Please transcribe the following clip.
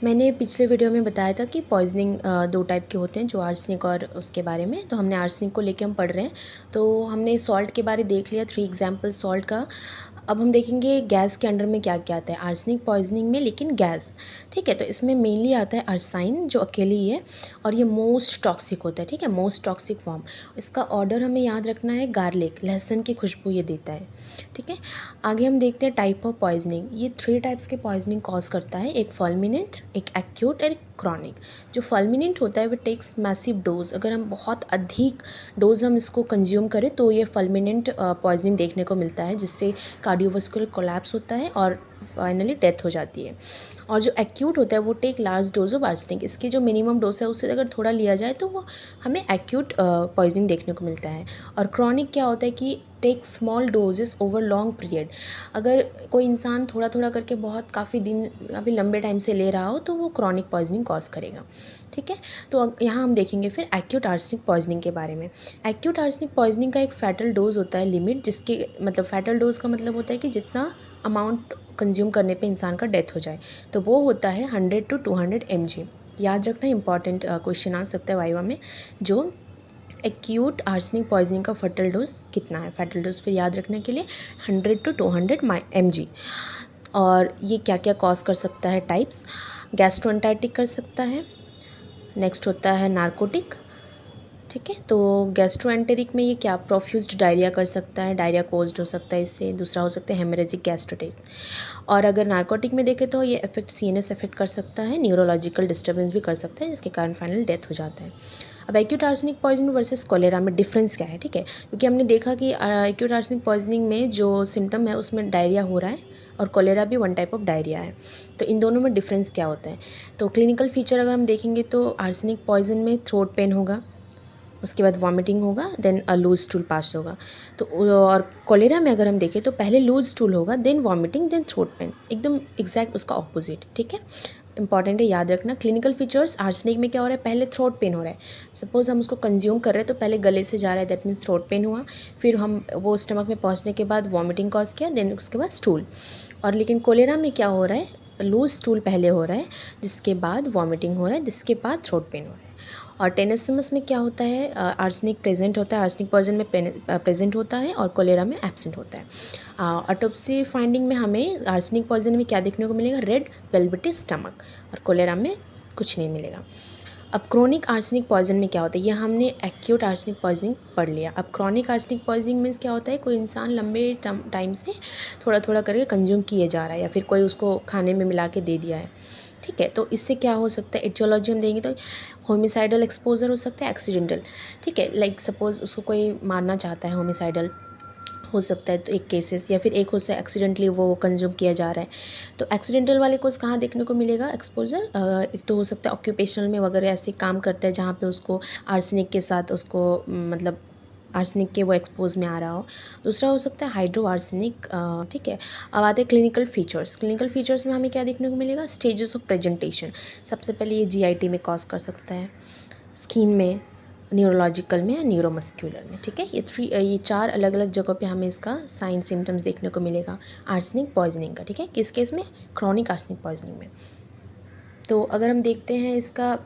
मैंने पिछले वीडियो में बताया था कि पॉइज़निंग 2 टाइप के होते हैं, जो आर्सेनिक और उसके बारे में। तो हमने आर्सेनिक को लेके हम पढ़ रहे हैं। तो हमने सॉल्ट के बारे देख लिया, 3 एग्जांपल सॉल्ट का। अब हम देखेंगे गैस के अंडर में क्या-क्या आता है आर्सेनिक पॉइज़निंग में, लेकिन गैस, ठीक है? तो इसमें मेनली आता है अरसाइन, जो अकेले ही है, और ये मोस्ट टॉक्सिक होता है, ठीक है? Most toxic form. इसका ऑर्डर हमें याद रखना है, गार्लिक, लहसुन की खुशबू ये देता है, ठीक है? आगे हम देखते हैं टाइप ऑफ पॉइज़निंग। ये 3 टाइप्स के पॉइज़निंग कॉज़ करता है, एक फुलमिनेंट, एक एक्यूट और एक क्रॉनिक। जो फुलमिनेंट होता है वो टेक्स मैसिव डोज। अगर हम बहुत अधिक डोज हम इसको कंज्यूम करें तो ये फुलमिनेंट पॉइज़निंग देखने को मिलता है, जिससे कार्डियोवास्कुलर कोलैप्स होता है और फाइनली डेथ हो जाती है। और जो एक्यूट होता है वो take large dose of arsenic. इसकी जो मिनिमम डोज है उससे अगर थोड़ा लिया जाए तो वो हमें एक्यूट पॉइजनिंग देखने को मिलता है। और क्रॉनिक क्या होता है कि take small doses over long period. अगर कोई इंसान थोड़ा थोड़ा करके बहुत काफ़ी दिन, काफ़ी लंबे टाइम से ले रहा हो तो वो क्रॉनिक पॉइजनिंग कॉज करेगा, ठीक है? तो यहाँ हम देखेंगे फिर एक्यूट आर्सेनिक पॉइजनिंग के बारे में। एक्यूट आर्सेनिक पॉइजनिंग का एक फैटल डोज होता है लिमिट, जिसके मतलब फैटल डोज का मतलब होता है कि जितना अमाउंट कंज्यूम करने पे इंसान का डेथ हो जाए, तो वो होता है 100 to 200 mg। याद रखना, इंपॉर्टेंट क्वेश्चन आ सकता है वाइवा में, जो एक्यूट आर्सेनिक पॉइजनिंग का फैटल डोज कितना है। फैटल डोज फिर याद रखने के लिए 100 to 200 mg। और ये क्या क्या कॉज कर सकता है टाइप्स, गैस्ट्रोएंटेरिक कर सकता है, नेक्स्ट होता है नार्कोटिक, ठीक है? तो गैस्ट्रोएंटेरिक में ये क्या प्रोफ्यूज्ड डायरिया कर सकता है, डायरिया कोज्ड हो सकता है इससे। दूसरा हो सकता है हेमरेजिक गैस्ट्राइटिस। और अगर नार्कोटिक में देखें तो ये इफेक्ट सीएनएस इफेक्ट कर सकता है, न्यूरोलॉजिकल डिस्टर्बेंस भी कर सकता है, जिसके कारण फाइनल डेथ हो जाता है। अब acute arsenic poisoning versus cholera में डिफरेंस क्या है, ठीक है? क्योंकि हमने देखा कि एक्यूट आर्सेनिक पॉइजनिंग में जो सिम्टम है उसमें डायरिया हो रहा है, और कोलेरा भी वन टाइप ऑफ डायरिया है। तो इन दोनों में डिफरेंस क्या होता है? तो क्लिनिकल फीचर अगर हम देखेंगे तो आर्सेनिक पॉइजन में थ्रोट पेन होगा, उसके बाद वॉमिटिंग होगा, देन लूज स्टूल पास होगा। तो और कोलेरा में अगर हम देखें तो पहले लूज स्टूल होगा, then vomiting, then throat pain, एकदम एग्जैक्ट उसका ऑपोजिट, ठीक है? इंपॉर्टेंट है, याद रखना। क्लिनिकल फीचर्स आर्सेनिक में क्या हो रहा है, पहले थ्रोट पेन हो रहा है। सपोज हम उसको कंज्यूम कर रहे हैं तो पहले गले से जा रहा है, दैट मीन्स थ्रोट पेन हुआ। फिर हम वो स्टमक में पहुंचने के बाद वॉमिटिंग कॉज किया, देन उसके बाद स्टूल। और लेकिन कोलेरा में क्या हो रहा है, लूज स्टूल पहले हो रहा है, जिसके बाद वॉमिटिंग हो रहा है, जिसके बाद थ्रोट पेन हो रहा है। और टेनेसिमस में क्या होता है, आर्सेनिक प्रेजेंट होता है, आर्सेनिक पॉइजन में प्रेजेंट होता है, और कोलेरा में एब्सेंट होता है। ऑटोप्सी फाइंडिंग में हमें आर्सेनिक पॉइजन में क्या देखने को मिलेगा, रेड वेलवेटी स्टमक, और कोलेरा में कुछ नहीं मिलेगा। अब क्रोनिक आर्सेनिक पॉइजन में क्या होता है, यह हमने एक्यूट आर्सेनिक पॉइजनिंग पढ़ लिया। अब क्रोनिक आर्सेनिक पॉइजनिंग मीन्स क्या होता है, कोई इंसान लंबे टाइम से थोड़ा थोड़ा करके कंज्यूम किए जा रहा है, या फिर कोई उसको खाने में मिला के दे दिया है, ठीक है? तो इससे क्या हो सकता है, एटियोलॉजी हम देंगे तो होमिसाइडल एक्सपोजर हो सकता है, एक्सीडेंटल, ठीक है? लाइक सपोज उसको कोई मारना चाहता है, होमिसाइडल हो सकता है, तो एक केसेस, या फिर एक हो सकता है एक्सीडेंटली वो कंज्यूम किया जा रहा है। तो एक्सीडेंटल वाले को कहाँ देखने को मिलेगा एक्सपोजर, एक तो हो सकता है ऑक्यूपेशनल में वगैरह ऐसे काम करता है जहाँ पे उसको आर्सेनिक के साथ उसको मतलब आर्सेनिक के वो एक्सपोज में आ रहा हो। दूसरा हो सकता है हाइड्रो आर्सेनिक, ठीक है? अब आते हैं क्लिनिकल फीचर्स। क्लिनिकल फीचर्स में हमें क्या देखने को मिलेगा, स्टेजेस ऑफ प्रेजेंटेशन। सबसे पहले ये जीआईटी में कॉज कर सकता है, स्किन में, न्यूरोलॉजिकल में, या न्यूरोमस्क्यूलर में, ठीक है? ये 4 अलग अलग जगहों पे हमें इसका साइन सिम्टम्स देखने को मिलेगा आर्सेनिक पॉइजनिंग का, ठीक है? किस केस में, क्रॉनिक आर्सेनिक पॉइजनिंग में। तो अगर हम देखते हैं इसका